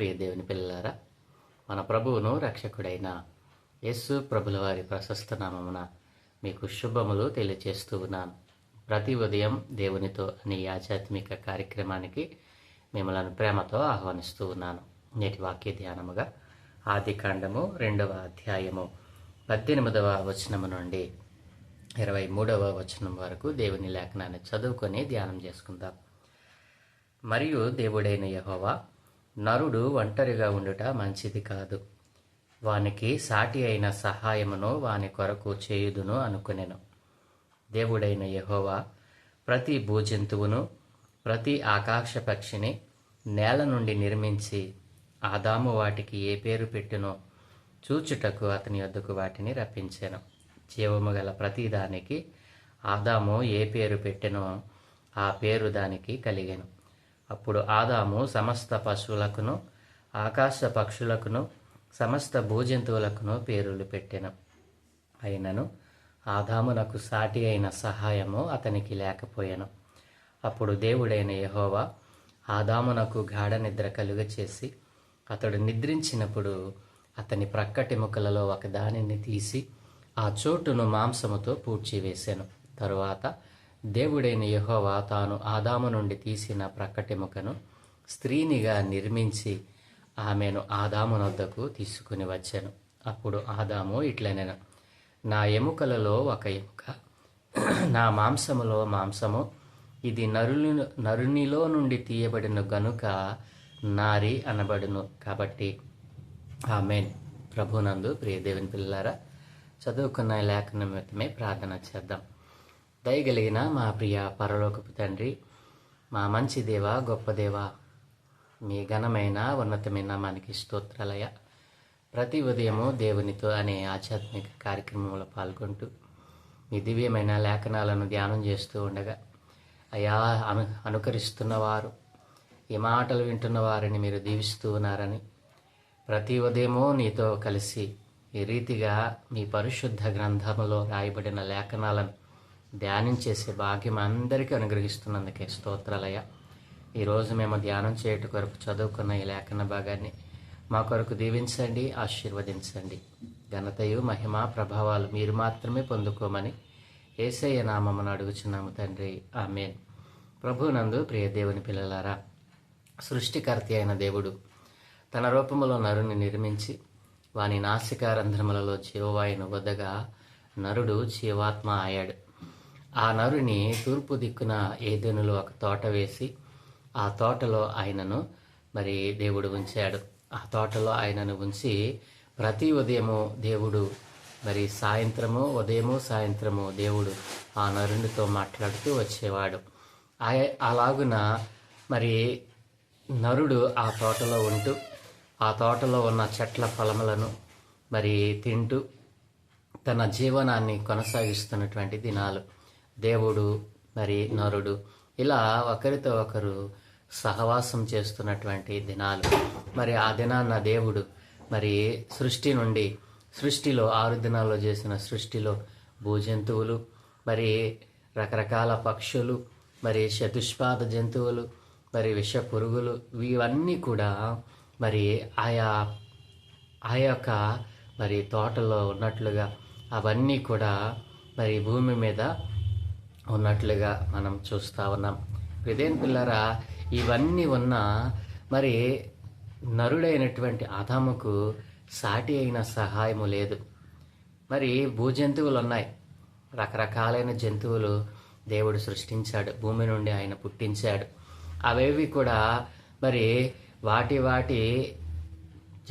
ప్రియ దేవుని పిల్లలారా, మన ప్రభువును రక్షకుడైన యేసు ప్రభుల వారి ప్రశస్త నామమున మీకు శుభములు తెలియచేస్తూ ఉన్నాను. ప్రతి ఉదయం దేవునితో అనే ఆధ్యాత్మిక కార్యక్రమానికి మిమ్మల్ని ప్రేమతో ఆహ్వానిస్తూ ఉన్నాను. నేటి వాక్య ధ్యానముగా ఆదికాండము 2వ అధ్యాయము 18వ వచనము నుండి 23వ వచనం వరకు దేవుని లేఖనాన్ని చదువుకొని ధ్యానం చేసుకుందాం. మరియు దేవుడైన యెహోవా, నరుడు ఒంటరిగా ఉండుట మంచిది కాదు, వానికి సాటి అయిన సహాయమును వాని కొరకు చేయుదును అనుకునెను. దేవుడైన యెహోవా ప్రతి భూజంతువును ప్రతి ఆకాశ పక్షిని నేల నుండి నిర్మించి ఆదాము వాటికి ఏ పేరు పెట్టెనో చూచుటకు అతని యొద్దకు వాటిని రప్పించెను. జీవము గల ప్రతి దానికి ఆదాము ఏ పేరు పెట్టెనో ఆ పేరు దానికి కలిగెను. అప్పుడు ఆదాము సమస్త పశువులకును ఆకాశ పక్షులకును సమస్త భూజంతువులకును పేరులు పెట్టెను. అయినను ఆదామునకు సాటి అయిన సహాయము అతనికి లేకపోయెను. అప్పుడు దేవుడైన యెహోవా ఆదామునకు గాఢ నిద్ర కలుగచేసి అతడు నిద్రించినప్పుడు అతని ప్రక్కటెముకలలో ఒక దానిని తీసి ఆ చోటును మాంసముతో పూడ్చివేశాను. తరువాత దేవుడైన యెహోవా తాను ఆదాము నుండి తీసిన ప్రక్కటెముకను స్త్రీనిగా నిర్మించి ఆమెను ఆదాము నొద్దకు తీసుకుని వచ్చాను. అప్పుడు ఆదాము ఇట్లనెను, నా ఎముకలలో ఒక ఎముక, నా మాంసములో మాంసము, ఇది నరునిలో నుండి తీయబడిన గనుక నారి అనబడును. కాబట్టి ఆమేన్. ప్రభునందు ప్రియ దేవుని పిల్లలారా, చదువుకున్న లేఖన నిమిత్తమే ప్రార్థన చేద్దాం. దయగలిగిన మా ప్రియ పరలోకపు తండ్రి, మా మంచి దేవ, గొప్ప దేవ, మీ ఘనమైన ఉన్నతమైన మనకి స్తోత్రాలయ. ప్రతి ఉదయము దేవునితో అనే ఆధ్యాత్మిక కార్యక్రమంలో పాల్గొంటూ మీ దివ్యమైన లేఖనాలను ధ్యానం చేస్తూ ఉండగా అయా అనుకరిస్తున్నవారు, ఈ మాటలు వింటున్న వారిని మీరు దీవిస్తూ ఉన్నారని, ప్రతి ఉదయము నీతో కలిసి ఈ రీతిగా మీ పరిశుద్ధ గ్రంథములో రాయబడిన లేఖనాలను ధ్యానించేసే భాగ్యం అందరికీ అనుగ్రహిస్తున్నందుకే స్తోత్రాలయ. ఈరోజు మేము ధ్యానం చేయట కొరకు చదువుకున్న ఈ లేఖన భాగాన్ని మా కొరకు దీవించండి, ఆశీర్వదించండి. ఘనతయు మహిమ ప్రభావాలు మీరు మాత్రమే పొందుకోమని యేసయ్య నామమున అడుగుచున్నాము తండ్రి, ఆమేన్. ప్రభునందు ప్రియ దేవుని పిల్లలారా, సృష్టికర్త అయిన దేవుడు తన రూపములో నరుని నిర్మించి వాని నాసికారంధ్రములలో జీవవాయును వదగా నరుడు జీవాత్మ అయ్యాడు. ఆ నరుని తూర్పు దిక్కున ఏదెనులో ఒక తోట వేసి ఆ తోటలో ఆయనను దేవుడు ఉంచాడు. ఆ తోటలో ఆయనను ఉంచి ప్రతి ఉదయము దేవుడు ఉదయము సాయంత్రము దేవుడు ఆ నరునితో మాట్లాడుతూ వచ్చేవాడు. అలాగున నరుడు ఆ తోటలో ఉంటూ ఆ తోటలో ఉన్న చెట్ల ఫలములను తింటూ తన జీవనాన్ని కొనసాగిస్తున్నటువంటి దినాలు. దేవుడు నరుడు ఇలా ఒకరితో ఒకరు సహవాసం చేస్తున్నటువంటి దినాలు. ఆ దినాన్న దేవుడు సృష్టిలో 6 దినాల్లో చేసిన సృష్టిలో భూజంతువులు, రకరకాల పక్షులు, చతుష్పాద జంతువులు, విష పురుగులు, ఇవన్నీ కూడా ఆ యొక్క తోటలో ఉన్నట్లుగా అవన్నీ కూడా భూమి మీద ఉన్నట్లుగా మనం చూస్తూ ఉన్నాం. ఇదేం పిల్లరా, ఇవన్నీ ఉన్న నరుడైనటువంటి ఆదాముకు సాటి అయిన సహాయము లేదు. భూజంతువులు ఉన్నాయి, రకరకాలైన జంతువులు దేవుడు సృష్టించాడు, భూమి నుండి ఆయన పుట్టించాడు. అవేవి కూడా వాటి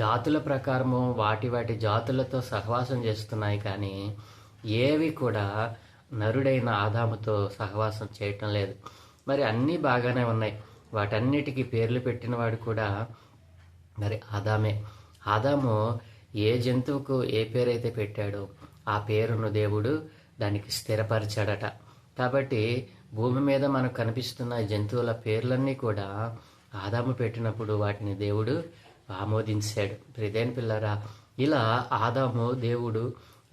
జాతుల ప్రకారము వాటి జాతులతో సహవాసం చేస్తున్నాయి. కానీ ఏవి కూడా నరుడైన ఆదాముతో సహవాసం చేయటం లేదు. అన్నీ బాగానే ఉన్నాయి. వాటన్నిటికీ పేర్లు పెట్టినవాడు కూడా ఆదామే. ఆదాము ఏ జంతువుకు ఏ పేరైతే పెట్టాడో ఆ పేరును దేవుడు దానికి స్థిరపరిచాడట. కాబట్టి భూమి మీద మనకు కనిపిస్తున్న జంతువుల పేర్లన్నీ కూడా ఆదాము పెట్టినప్పుడు వాటిని దేవుడు ఆమోదించాడు. ప్రియమైన పిల్లరా, ఇలా ఆదాము దేవుడు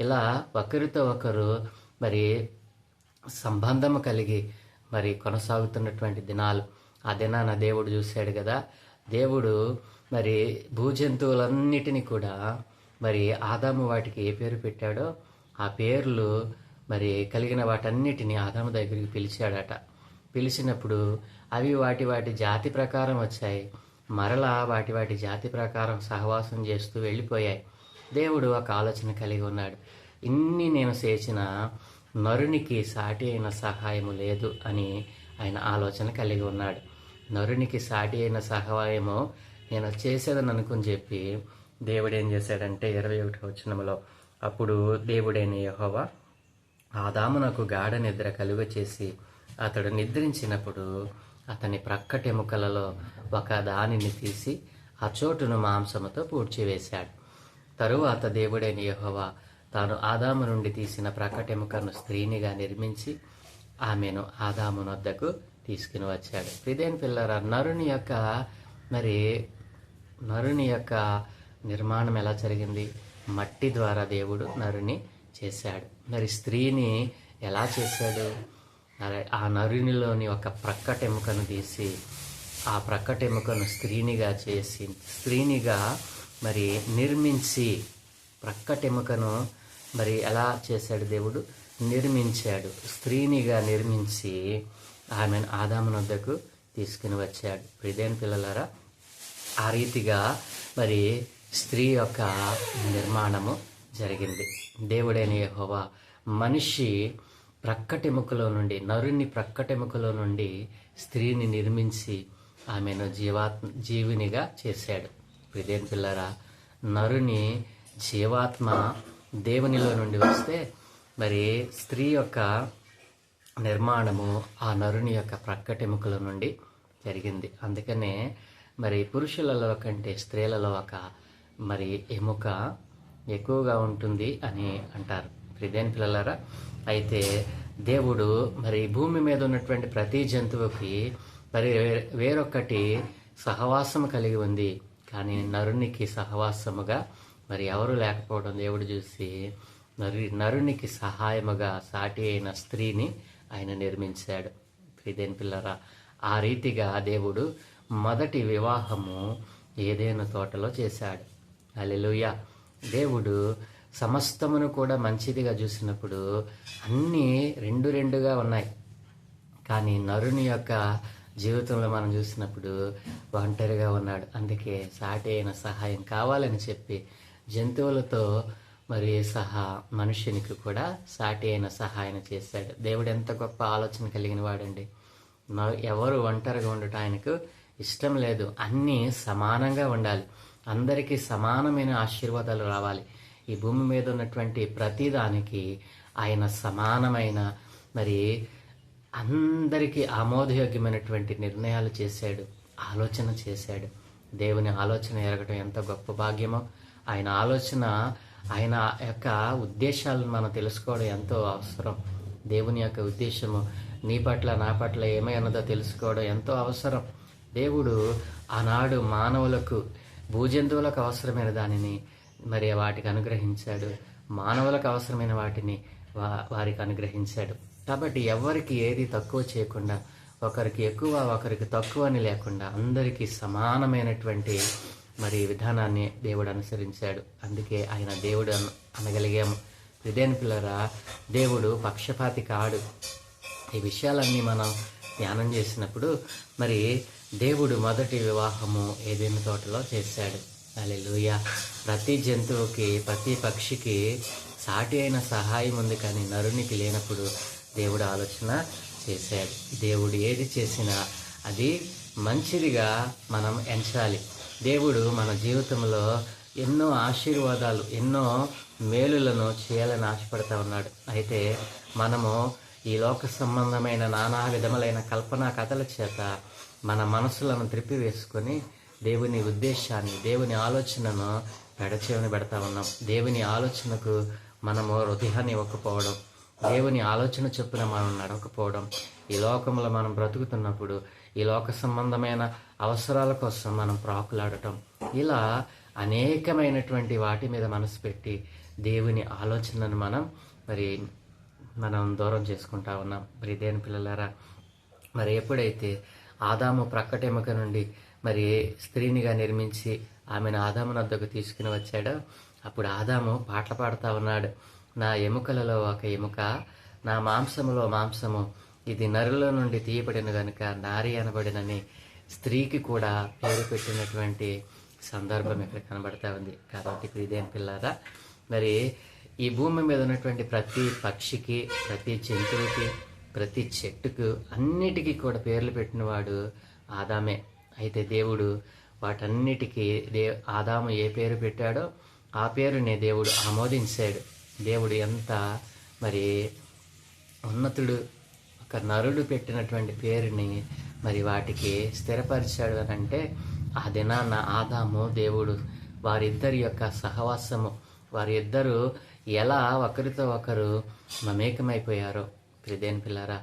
ఇలా ఒకరితో ఒకరు సంబంధము కలిగి కొనసాగుతున్నటువంటి దినాలు. ఆ దినాన దేవుడు చూశాడు కదా, దేవుడు మరి భూజంతువులన్నిటినీ కూడా మరి ఆదాము వాటికి ఏ పేరు పెట్టాడో ఆ పేర్లు మరి కలిగిన వాటన్నిటిని ఆదాము దగ్గరికి పిలిచాడట. పిలిచినప్పుడు అవి వాటి వాటి జాతి ప్రకారం వచ్చాయి. మరలా వాటి వాటి జాతి ప్రకారం సహవాసం చేస్తూ వెళ్ళిపోయాయి. దేవుడు ఒక ఆలోచన కలిగి ఉన్నాడు. ఇన్ని నేను చేసిన నరునికి సాటి అయిన సహాయము లేదు అని ఆయన ఆలోచన కలిగి ఉన్నాడు. నరునికి సాటి అయిన సహాయము నేను చేసేదని అనుకుని చెప్పి దేవుడు ఏం చేశాడంటే 21వ వచనంలో, అప్పుడు దేవుడైన యెహోవా ఆదామునకు గాఢ నిద్ర కలుగ చేసి అతడు నిద్రించినప్పుడు అతని ప్రక్కటెముకలలో ఒక దానిని తీసి ఆ చోటును మాంసముతో పూడ్చివేశాడు. తరువాత దేవుడైన యెహోవా తాను ఆదాము నుండి తీసిన ప్రక్కటెముకను స్త్రీనిగా నిర్మించి ఆమెను ఆదాము వద్దకు తీసుకుని వచ్చాడు. ప్రియమైన పిల్లరా, నరుని యొక్క నిర్మాణం ఎలా జరిగింది? మట్టి ద్వారా దేవుడు నరుని చేశాడు. మరి స్త్రీని ఎలా చేశాడు? ఆ నరునిలోని ఒక ప్రక్కటెముకను తీసి ఆ ప్రక్కటెముకను స్త్రీనిగా చేసి స్త్రీనిగా మరి నిర్మించి, ప్రక్కటెముకను మరి ఎలా చేశాడు? దేవుడు నిర్మించాడు. స్త్రీనిగా నిర్మించి ఆమెను ఆదాము వద్దకు తీసుకుని వచ్చాడు. ప్రియమైన పిల్లలారా, ఆ రీతిగా మరి స్త్రీ యొక్క నిర్మాణము జరిగింది. దేవుడైన యెహోవా మనిషి నరుని ప్రక్కటెముకలో నుండి స్త్రీని నిర్మించి ఆమెను జీవినిగా చేశాడు. ప్రియమైన పిల్లరా, నరుని జీవాత్మ దేవునిలో నుండి వస్తే మరి స్త్రీ యొక్క నిర్మాణము ఆ నరుని యొక్క ప్రక్కటెముకల నుండి జరిగింది. అందుకనే మరి పురుషులలో కంటే స్త్రీలలో ఒక మరి ఎముక ఎక్కువగా ఉంటుంది అని అంటారు. ప్రియమైన పిల్లలారా, అయితే దేవుడు మరి భూమి మీద ఉన్నటువంటి ప్రతి జంతువుకి మరి వేరొకటి సహవాసము కలిగి ఉంది. కానీ నరునికి సహవాసముగా మరి ఎవరు లేకపోవడం దేవుడు చూసి నరునికి సహాయముగా సాటి అయిన స్త్రీని ఆయన నిర్మించాడు. ప్రియమైన పిల్లరా, ఆ రీతిగా దేవుడు మొదటి వివాహము ఏదైనా తోటలో చేశాడు. హల్లెలూయా. దేవుడు సమస్తమును కూడా మంచిదిగా చూసినప్పుడు అన్నీ రెండుగా ఉన్నాయి. కానీ నరుని యొక్క జీవితంలో మనం చూసినప్పుడు ఒంటరిగా ఉన్నాడు. అందుకే సాటి అయిన సహాయం కావాలని చెప్పి జంతువులతో మరి సహా మనుషునికి కూడా సాటి అయిన సహాయం చేశాడు. దేవుడు ఎంత గొప్ప ఆలోచన కలిగిన వాడండి. ఎవరు ఒంటరిగా ఉండటం ఆయనకు ఇష్టం లేదు. అన్నీ సమానంగా ఉండాలి. అందరికీ సమానమైన ఆశీర్వాదాలు రావాలి. ఈ భూమి మీద ఉన్నటువంటి ప్రతిదానికి ఆయన సమానమైన మరి అందరికీ ఆమోదయోగ్యమైనటువంటి నిర్ణయాలు చేశాడు, ఆలోచన చేశాడు. దేవుని ఆలోచన ఎరగటం ఎంత గొప్ప భాగ్యమో. ఆయన యొక్క ఉద్దేశాలను మనం తెలుసుకోవడం ఎంతో అవసరం. దేవుని యొక్క ఉద్దేశము నీ పట్ల నా పట్ల ఏమైనదో తెలుసుకోవడం ఎంతో అవసరం. దేవుడు ఆనాడు మానవులకు భూజంతువులకు అవసరమైన దానిని మరి వాటికి అనుగ్రహించాడు, మానవులకు అవసరమైన వాటిని వారికి అనుగ్రహించాడు. కాబట్టి ఎవరికి ఏది తక్కువ చేయకుండా, ఒకరికి ఎక్కువ ఒకరికి తక్కువ అని లేకుండా అందరికీ సమానమైనటువంటి మరి విధానాన్ని దేవుడు అనుసరించాడు. అందుకే ఆయన దేవుడు అనగలిగాము. ప్రియమైన పిల్లరా, దేవుడు పక్షపాతి కాడు. ఈ విషయాలన్నీ మనం ధ్యానం చేసినప్పుడు మరి దేవుడు మొదటి వివాహము ఏదైనా తోటలో చేశాడు. హల్లెలూయా. ప్రతి జంతువుకి ప్రతి పక్షికి సాటి అయిన సహాయం ఉంది, కానీ నరునికి లేనప్పుడు దేవుడు ఆలోచన చేశాడు. దేవుడు ఏది చేసినా అది మంచిదిగా మనం ఎంచాలి. దేవుడు మన జీవితంలో ఎన్నో ఆశీర్వాదాలు, ఎన్నో మేలులను చేయాలని ఆశపడతా ఉన్నాడు. అయితే మనము ఈ లోక సంబంధమైన నానా విధములైన కల్పనా కథల చేత మన మనసులను త్రిప్పివేసుకొని దేవుని ఉద్దేశాన్ని, దేవుని ఆలోచనను పెడచెవిన పెడతా ఉన్నాం. దేవుని ఆలోచనకు మనము హృదయాన్ని ఇవ్వకపోవడం, దేవుని ఆలోచన చొప్పున మనం నడవకపోవడం, ఈ లోకంలో మనం బ్రతుకుతున్నప్పుడు ఈ లోక సంబంధమైన అవసరాల కోసం మనం ప్రాకులాడటం, ఇలా అనేకమైనటువంటి వాటి మీద మనసు పెట్టి దేవుని ఆలోచనను మనం దూరం చేసుకుంటా ఉన్నాం. ప్రియమైన పిల్లలారా, మరి ఎప్పుడైతే ఆదాము ప్రక్కటెముక నుండి మరి స్త్రీనిగా నిర్మించి ఆమెను ఆదాము వద్దకు తీసుకుని వచ్చాడో అప్పుడు ఆదాము పాటలు పాడుతూ ఉన్నాడు. నా ఎముకలలో ఒక ఎముక, నా మాంసములో మాంసము, ఇది నరులో నుండి తీయబడిన గనుక నారి అనబడినని స్త్రీకి కూడా పేరు పెట్టినటువంటి సందర్భం ఇక్కడ కనబడతా ఉంది. కాబట్టి ప్రియదేని పిల్లారా, మరి ఈ భూమి మీద ఉన్నటువంటి ప్రతి పక్షికి, ప్రతి జంతువుకి, ప్రతి చెట్టుకు, అన్నిటికీ కూడా పేర్లు పెట్టినవాడు ఆదామే. అయితే దేవుడు వాటన్నిటికీ ఆదాము ఏ పేరు పెట్టాడో ఆ పేరునే దేవుడు ఆమోదించాడు. దేవుడు ఎంత మరి ఉన్నతుడు, ఒక నరుడు పెట్టినటువంటి పేరుని మరి వాటికి స్థిరపరిచాడు అని అంటే ఆ దినాన్న ఆదాము దేవుడు వారిద్దరి యొక్క సహవాసము, వారిద్దరూ ఎలా ఒకరితో ఒకరు మమేకమైపోయారో. ప్రియదేని పిల్లారా,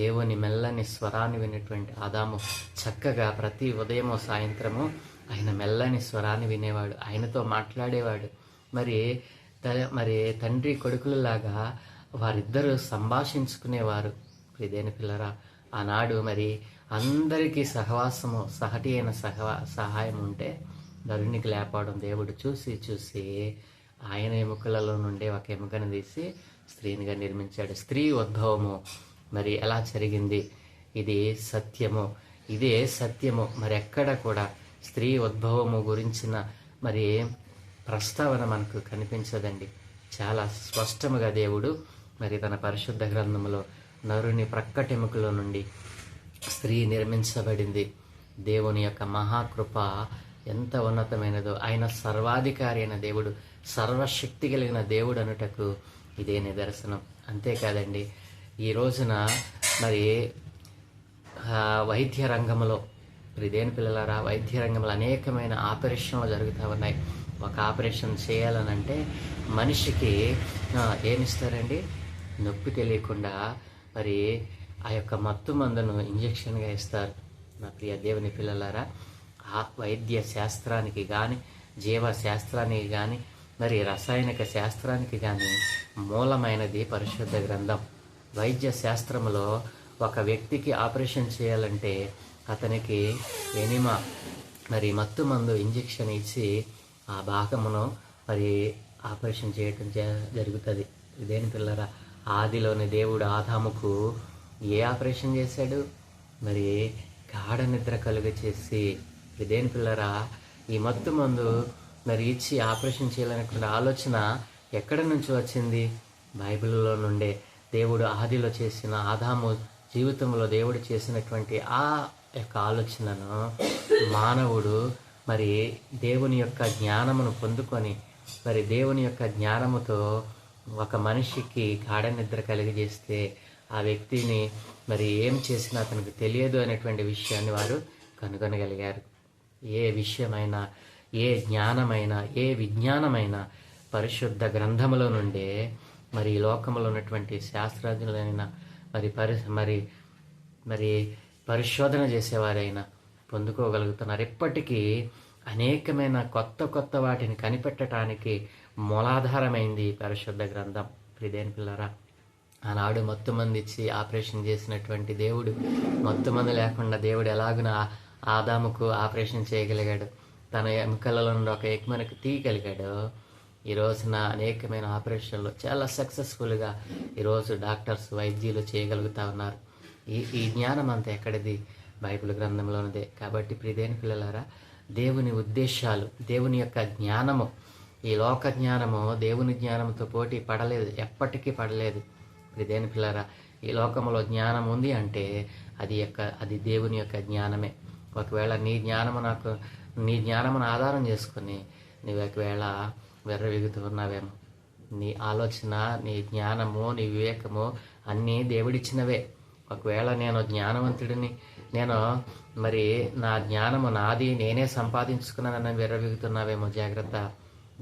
దేవుని మెల్లని స్వరాన్ని వినేటువంటి ఆదాము చక్కగా ప్రతి ఉదయము సాయంత్రము ఆయన మెల్లని స్వరాన్ని వినేవాడు, ఆయనతో మాట్లాడేవాడు. మరి తండ్రి కొడుకులలాగా వారిద్దరూ సంభాషించుకునేవారు. ప్రియదేని పిల్లరా, ఆనాడు మరి అందరికీ సహవాసము, సహటి అయిన సహాయం ఉంటే నరునికి లేపడం దేవుడు చూసి ఆయన ఎముకలలో నుండి ఒక ఎముకను తీసి స్త్రీనిగా నిర్మించాడు. స్త్రీ ఉద్భవము మరి ఎలా జరిగింది? ఇది సత్యము, ఇదే సత్యము. మరి ఎక్కడ కూడా స్త్రీ ఉద్భవము గురించిన మరి ప్రస్తావన మనకు కనిపించదండి. చాలా స్పష్టముగా దేవుడు మరి తన పరిశుద్ధ గ్రంథంలో నరుని ప్రక్కటెముకలో నుండి స్త్రీ నిర్మించబడింది. దేవుని యొక్క మహాకృప ఎంత ఉన్నతమైనదో, ఆయన సర్వాధికారి అయిన దేవుడు, సర్వశక్తి కలిగిన దేవుడు అనుటకు ఇదే నిదర్శనం. అంతేకాదండి, ఈ రోజున మరి వైద్య రంగంలో, ప్రియదేని పిల్లలారా, వైద్య రంగంలో అనేకమైన ఆపరేషన్లు జరుగుతూ ఉన్నాయి. ఒక ఆపరేషన్ చేయాలనంటే మనిషికి ఏమిస్తారండి? నొప్పి తెలియకుండా మరి ఆ యొక్క మత్తు మందును ఇంజక్షన్గా ఇస్తారు. నా ప్రియ దేవుని పిల్లలారా, ఆ వైద్య శాస్త్రానికి కానీ, జీవశాస్త్రానికి కానీ, మరి రసాయనిక శాస్త్రానికి కానీ మూలమైనది పరిశుద్ధ గ్రంథం. వైద్య శాస్త్రంలో ఒక వ్యక్తికి ఆపరేషన్ చేయాలంటే అతనికి ఎనిమా మరి మత్తు మందు ఇంజెక్షన్ ఇచ్చి ఆ భాగమును మరి ఆపరేషన్ చేయటం జరుగుతుంది. ఇదేని పిల్లరా, ఆదిలోని దేవుడు ఆదాముకు ఏ ఆపరేషన్ చేశాడు? మరి గాఢ నిద్ర కలుగ చేసి. ఇదేని పిల్లరా, ఈ మత్తు మందు మరి ఇచ్చి ఆపరేషన్ చేయాలనుకున్న ఆలోచన ఎక్కడి నుంచి వచ్చింది? బైబిల్లో నుండే. దేవుడు ఆదిలో చేసిన, ఆదాము జీవితంలో దేవుడు చేసినటువంటి ఆ యొక్క ఆలోచనను మానవుడు మరి దేవుని యొక్క జ్ఞానమును పొందుకొని, మరి దేవుని యొక్క జ్ఞానముతో ఒక మనిషికి గాఢ నిద్ర కలిగజేస్తే ఆ వ్యక్తిని మరి ఏం చేసినా అతనికి తెలియదు అనేటువంటి విషయాన్ని వారు కనుగొనగలిగారు. ఏ విషయమైనా, ఏ జ్ఞానమైనా, ఏ విజ్ఞానమైనా పరిశుద్ధ గ్రంథములో నుండే మరి ఈ లోకంలో ఉన్నటువంటి శాస్త్రజ్ఞులైన మరి పరిశోధన చేసేవారైనా పొందుకోగలుగుతున్నారు. ఇప్పటికీ అనేకమైన కొత్త వాటిని కనిపెట్టడానికి మూలాధారమైంది పరిశుద్ధ గ్రంథం. ప్రియదేని పిల్లరా, ఆనాడు మత్తుమంది ఇచ్చి ఆపరేషన్ చేసినటువంటి దేవుడు, మత్తుమంది లేకుండా దేవుడు ఎలాగున ఆదాముకు ఆపరేషన్ చేయగలిగాడు, తన ఎముకలలో నుండి ఒక ఎముకను తీయగలిగాడు. ఈ రోజున అనేకమైన ఆపరేషన్లు చాలా సక్సెస్ఫుల్గా ఈరోజు డాక్టర్స్, వైద్యులు చేయగలుగుతూ ఉన్నారు. ఈ జ్ఞానం అంతా ఎక్కడిది? బైబిల్ గ్రంథంలోనిదే. కాబట్టి ప్రియదేని పిల్లలారా, దేవుని ఉద్దేశాలు, దేవుని యొక్క జ్ఞానము, ఈ లోక జ్ఞానము దేవుని జ్ఞానంతో పోటీ పడలేదు, ఎప్పటికీ పడలేదు. ప్రియదేని పిల్లలారా, ఈ లోకంలో జ్ఞానం ఉంది అంటే అది దేవుని యొక్క జ్ఞానమే. ఒకవేళ నీ జ్ఞానమును ఆధారం చేసుకుని నీవు ఒకవేళ వెర్రవిగుతూ ఉన్నావేమో. నీ ఆలోచన, నీ జ్ఞానము, నీ వివేకము అన్నీ దేవుడిచ్చినవే. ఒకవేళ నేను జ్ఞానవంతుడిని, నేను మరి నా జ్ఞానము నాది, నేనే సంపాదించుకున్నానని వెర్రవిగుతున్నావేమో. జాగ్రత్త,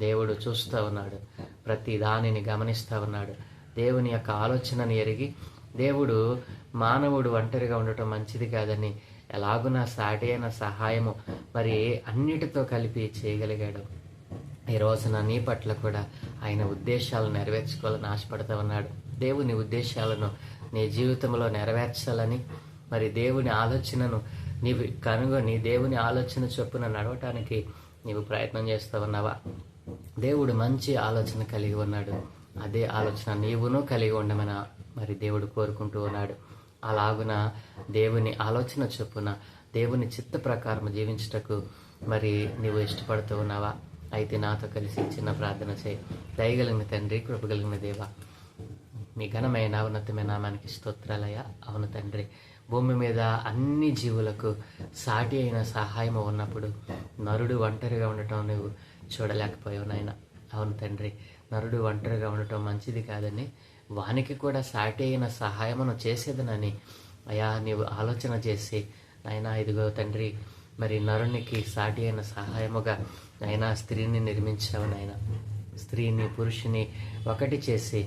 దేవుడు చూస్తూ ఉన్నాడు, ప్రతి దానిని గమనిస్తూ ఉన్నాడు. దేవుని యొక్క ఆలోచనని ఎరిగి దేవుడు మానవుడు ఒంటరిగా ఉండటం మంచిది కాదని ఎలాగునా సాటి అయిన సహాయము మరి అన్నిటితో కలిపి చేయగలిగాడు. ఈ రోజున నీ పట్ల కూడా ఆయన ఉద్దేశాలను నెరవేర్చుకోవాలని ఆశపడుతూ ఉన్నాడు. దేవుని ఉద్దేశాలను నీ జీవితంలో నెరవేర్చాలని, మరి దేవుని ఆలోచనను నీవు కనుగొని దేవుని ఆలోచన చొప్పున నడవటానికి నీవు ప్రయత్నం చేస్తూ ఉన్నావా? దేవుడు మంచి ఆలోచన కలిగి ఉన్నాడు. అదే ఆలోచన నీవును కలిగి ఉండమని మరి దేవుడు కోరుకుంటూ ఉన్నాడు. అలాగున దేవుని ఆలోచన చొప్పున దేవుని చిత్త ప్రకారం జీవించుటకు మరి నీవు ఇష్టపడుతూ ఉన్నావా? అయితే నాతో కలిసి చిన్న ప్రార్థన చేయి. దయగలిగిన తండ్రి, కృపగలిగిన దేవా, మీ ఘనమైన ఉన్నతమైన నామానికి స్తోత్రాలయ్యా. అవును తండ్రి, భూమి మీద అన్ని జీవులకు సాటి అయిన సహాయం ఉన్నప్పుడు నరుడు ఒంటరిగా ఉండటం నువ్వు చూడలేకపోయావు నాయన. అవును తండ్రి, నరుడు ఒంటరిగా ఉండటం మంచిది కాదని, వానికి కూడా సాటి అయిన సహాయమును చేసేదనని అయా నీవు ఆలోచన చేసి నాయన, ఇదిగో తండ్రి, మరి నరునికి సాటి అయిన సహాయముగా నాయన స్త్రీని నిర్మించావు నాయన. స్త్రీని పురుషుని ఒకటి చేసి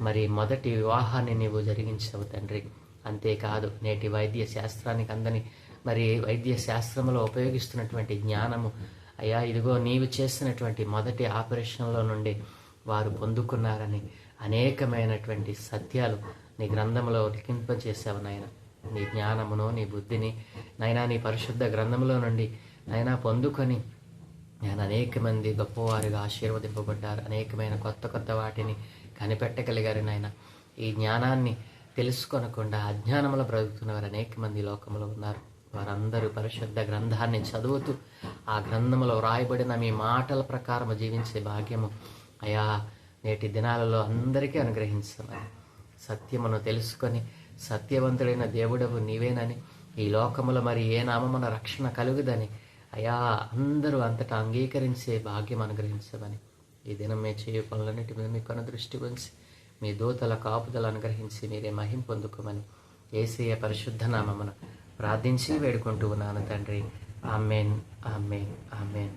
మరి మొదటి వివాహాన్ని నీవు జరిగించావు తండ్రి. అంతేకాదు, నేటి వైద్య శాస్త్రానికి అందని మరి వైద్య శాస్త్రంలో ఉపయోగిస్తున్నటువంటి జ్ఞానము అయ్యా, ఇదిగో నీవు చేసినటువంటి మొదటి ఆపరేషన్లో నుండి వారు పొందుకున్నారని అనేకమైనటువంటి సత్యాలు నీ గ్రంథంలో లిఖింపచేసావు నాయన. నీ జ్ఞానమును, నీ బుద్ధిని నైనా నీ పరిశుద్ధ గ్రంథంలో నుండి నైనా పొందుకొని నేను అనేక మంది గొప్పవారిగా ఆశీర్వదింపబడ్డారు. అనేకమైన కొత్త కొత్త వాటిని కనిపెట్టగలిగారు నాయన. ఈ జ్ఞానాన్ని తెలుసుకొనకుండా అజ్ఞానంలో బ్రతుకుతున్నవారు అనేక మంది లోకంలో ఉన్నారు. వారందరూ పరిశుద్ధ గ్రంథాన్ని చదువుతూ ఆ గ్రంథంలో వ్రాయబడిన మీ మాటల ప్రకారం జీవించే భాగ్యము అయా నేటి దినాలలో అందరికీ అనుగ్రహించమని, సత్యమును తెలుసుకొని సత్యవంతుడైన దేవుడవు నీవేనని, ఈ లోకములో మరి ఏ నామమున రక్షణ కలుగుదని అయా అందరూ అంతటా అంగీకరించే భాగ్యం అనుగ్రహించమని, ఈ దినం మీ చేయు పనులన్నిటి మీద మీ కను దృష్టి ఉంచి మీ దూతల కాపుదలు అనుగ్రహించి మీరే మహిం పొందుకోమని యేసయ్య పరిశుద్ధ నామమున ప్రార్థించి వేడుకుంటూ ఉన్నాను తండ్రి. ఆమేన్, ఆమేన్, ఆమేన్.